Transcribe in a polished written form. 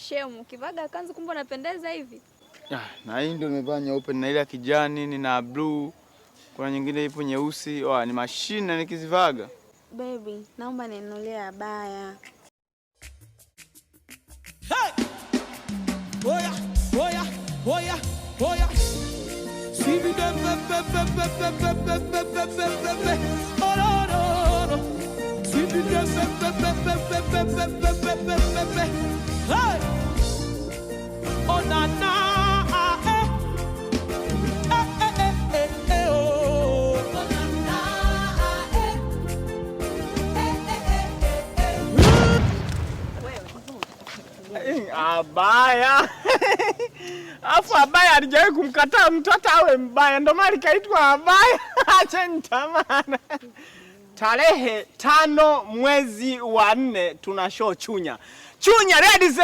Shemu, kivaga kanzu kumbe unapendeza hivi. Na hii ndio nimevaa nyeupe na ile ya kijani na blue. Kuna nyingine ipo nyeusi. Ni mashine nikizivaga. Baby, naomba ninunulie abaya. Hey! Oya, oya, oya, oya. Sibi de pe pe pe pe pe pe pe pe pe pe pe. Ororo. Sibi de pe pe pe pe pe pe pe pe pe pe pe. Hey! Oh na na. Abaya. Afu abaya alijawahi kumkataa mtoto awe mbaya, ndio maana kaitwa abaya. Acha nitamana. Tarehe 5 mwezi wa 4 tuna show Chunya. Chunya ladies and